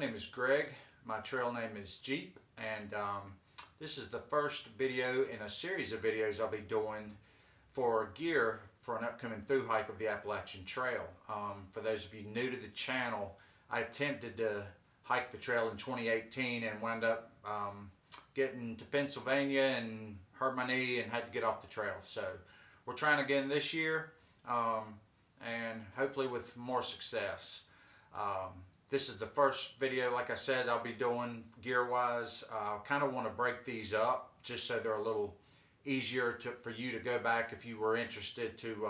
name is Greg. My trail name is Jeep, and this is the first video in a series of videos I'll be doing for gear for an upcoming through hike of the Appalachian Trail. For those of you new to the channel, I attempted to hike the trail in 2018 and wound up getting to Pennsylvania and hurt my knee and had to get off the trail. So we're trying again this year, and hopefully with more success. This is the first video, like I said, I'll be doing gear-wise. I kind of want to break these up just so they're a little easier for you to go back if you were interested to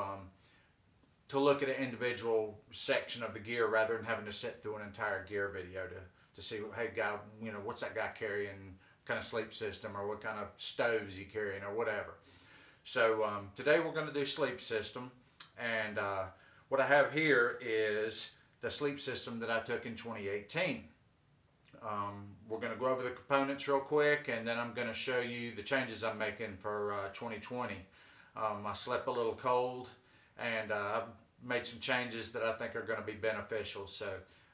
look at an individual section of the gear rather than having to sit through an entire gear video to see, hey, guy, you know, what's that guy carrying, kind of sleep system, or what kind of stoves he carrying, or whatever. So today we're going to do sleep system, and what I have here is the sleep system that I took in 2018. We're going to go over the components real quick, and then I'm going to show you the changes I'm making for 2020. I slept a little cold, and I've made some changes that I think are going to be beneficial. So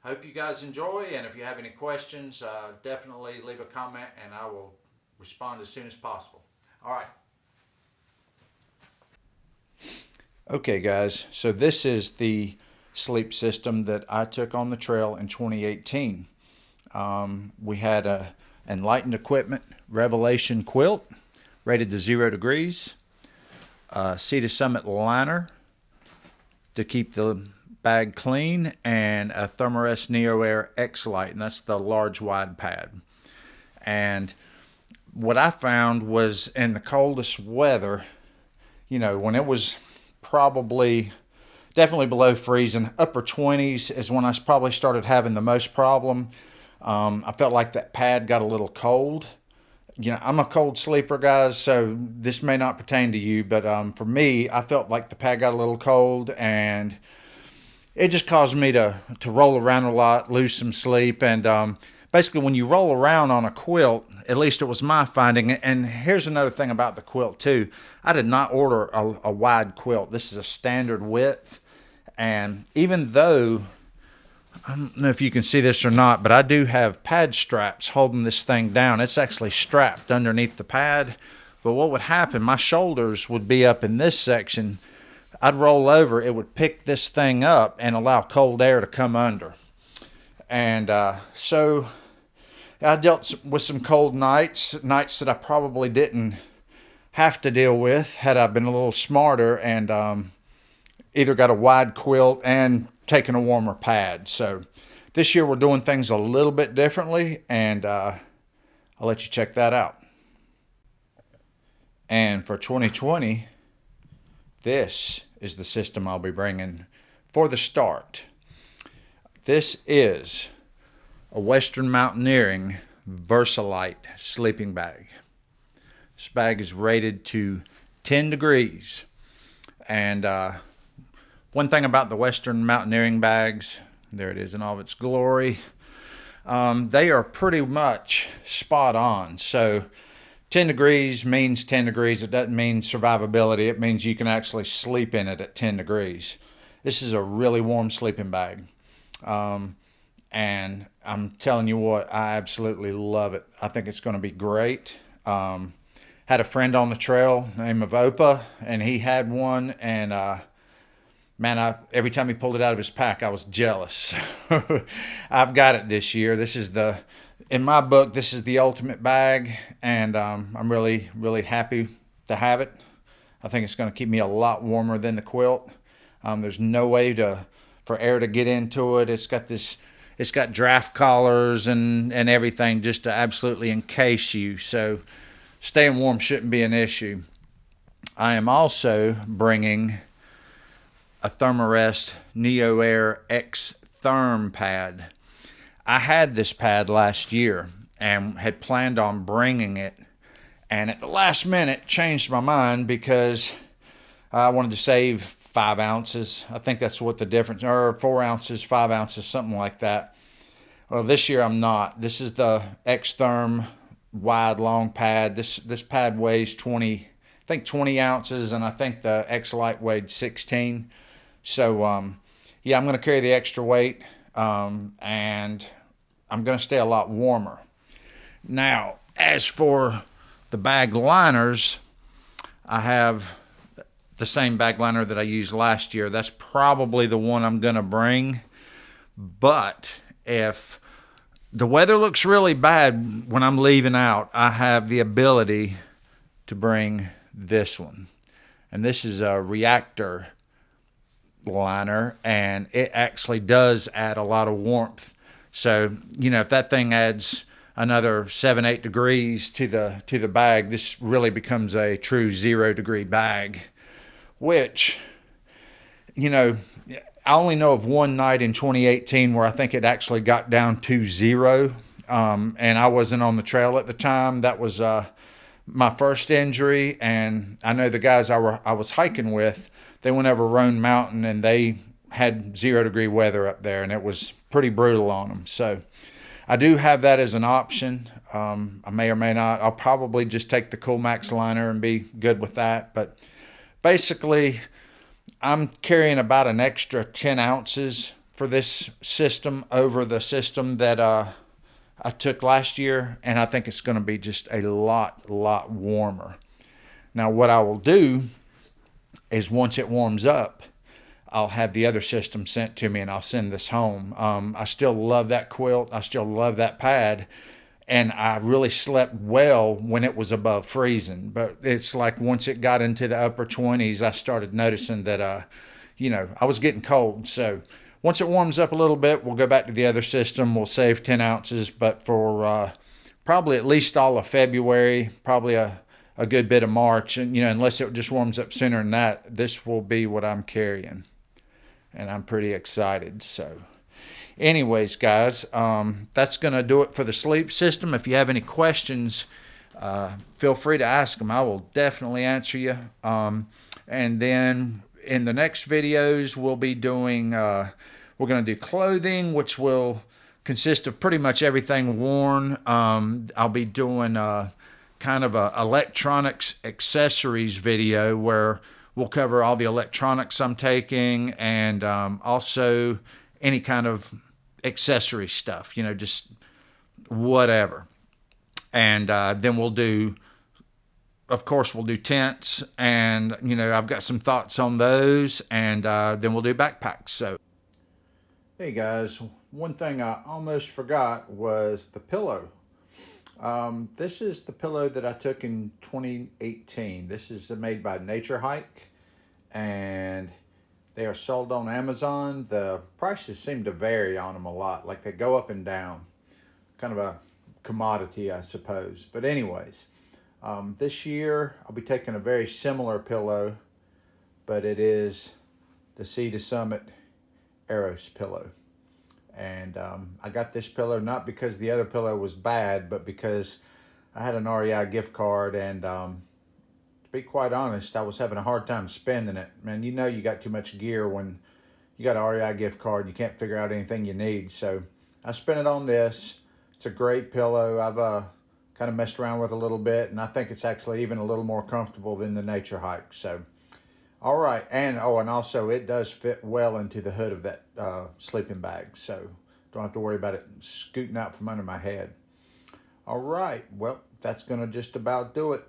I hope you guys enjoy, and if you have any questions, definitely leave a comment and I will respond as soon as possible. All right. Okay guys, so this is the sleep system that I took on the trail in 2018. We had a Enlightened Equipment Revelation quilt rated to 0 degrees, a Sea to Summit liner to keep the bag clean, and a Thermarest Neo Air X Lite, and that's the large wide pad. And what I found was in the coldest weather, you know, when it was definitely below freezing, upper 20s is when I probably started having the most problem. I felt like that pad got a little cold. You know, I'm a cold sleeper, guys, so this may not pertain to you, but for me, I felt like the pad got a little cold, and it just caused me to roll around a lot, lose some sleep. And basically when you roll around on a quilt, at least it was my finding, and here's another thing about the quilt too, I did not order a wide quilt. This is a standard width, and even though, I don't know if you can see this or not, but I do have pad straps holding this thing down. It's actually strapped underneath the pad, but what would happen, my shoulders would be up in this section. I'd roll over, it would pick this thing up and allow cold air to come under. And so I dealt with some cold nights that I probably didn't have to deal with had I been a little smarter and either got a wide quilt and taken a warmer pad. So this year we're doing things a little bit differently, and I'll let you check that out. And for 2020, this is the system I'll be bringing for the start. This is a Western Mountaineering Versalite sleeping bag. This bag is rated to 10 degrees. And one thing about the Western Mountaineering bags, there it is in all of its glory, they are pretty much spot on. So 10 degrees means 10 degrees. It doesn't mean survivability. It means you can actually sleep in it at 10 degrees. This is a really warm sleeping bag. And I'm telling you what, I absolutely love it. I think it's going to be great. Had a friend on the trail named Opa, and he had one, and man, every time he pulled it out of his pack, I was jealous. I've got it this year. This is in my book, this is the ultimate bag, and I'm really, really happy to have it. I think it's going to keep me a lot warmer than the quilt. There's no way for air to get into it. It's got draft collars and everything just to absolutely encase you. So staying warm shouldn't be an issue. I am also bringing a Thermarest Neo Air X Therm pad. I had this pad last year and had planned on bringing it, and at the last minute changed my mind because I wanted to save 5 ounces. I think that's what the difference, or 4 ounces, 5 ounces, something like that. Well, this year I'm not. This is the X Therm wide long pad. This pad weighs 20 ounces, and I think the X Lite weighed 16. So yeah, I'm going to carry the extra weight, and I'm going to stay a lot warmer. Now, as for the bag liners, I have the same bag liner that I used last year. That's probably the one I'm going to bring. But if the weather looks really bad when I'm leaving out, I have the ability to bring this one. And this is a Reactor liner, and it actually does add a lot of warmth. So, you know, if that thing adds another 7-8 degrees to the bag, this really becomes a true 0-degree bag, which, you know, I only know of one night in 2018 where I think it actually got down to 0. And I wasn't on the trail at the time. That was my first injury. And I know the guys I was hiking with, they went over Roan Mountain and they had 0-degree weather up there, and it was pretty brutal on them. So I do have that as an option. I may or may not. I'll probably just take the Coolmax liner and be good with that. But basically, I'm carrying about an extra 10 ounces for this system over the system that I took last year, and I think it's going to be just a lot warmer. Now, what I will do is once it warms up, I'll have the other system sent to me and I'll send this home. I still love that quilt. I still love that pad. And I really slept well when it was above freezing. But it's like once it got into the upper 20s, I started noticing that, you know, I was getting cold. So once it warms up a little bit, we'll go back to the other system. We'll save 10 ounces. But for probably at least all of February, probably a good bit of March, and, you know, unless it just warms up sooner than that, this will be what I'm carrying. And I'm pretty excited. So anyways, guys, that's going to do it for the sleep system. If you have any questions, feel free to ask them. I will definitely answer you. And then in the next videos, we'll be doing, we're going to do clothing, which will consist of pretty much everything worn. I'll be doing kind of a electronics accessories video where we'll cover all the electronics I'm taking, and also any kind of accessory stuff, you know, just whatever. And then we'll do, of course, we'll do tents, and, you know, I've got some thoughts on those, and then we'll do backpacks. So, hey guys, one thing I almost forgot was the pillow. This is the pillow that I took in 2018. This is made by Nature Hike, and they are sold on Amazon. The prices seem to vary on them a lot, like they go up and down. Kind of a commodity, I suppose. But anyways, this year I'll be taking a very similar pillow, but it is the Sea to Summit Eros pillow. And I got this pillow not because the other pillow was bad, but because I had an REI gift card, and to be quite honest, I was having a hard time spending it. Man, you know you got too much gear when you got an REI gift card and you can't figure out anything you need. So I spent it on this. It's a great pillow. I've kind of messed around with it a little bit, and I think it's actually even a little more comfortable than the Nature Hike. So, all right, and also it does fit well into the hood of that sleeping bag, so don't have to worry about it scooting out from under my head. All right, well, that's gonna just about do it.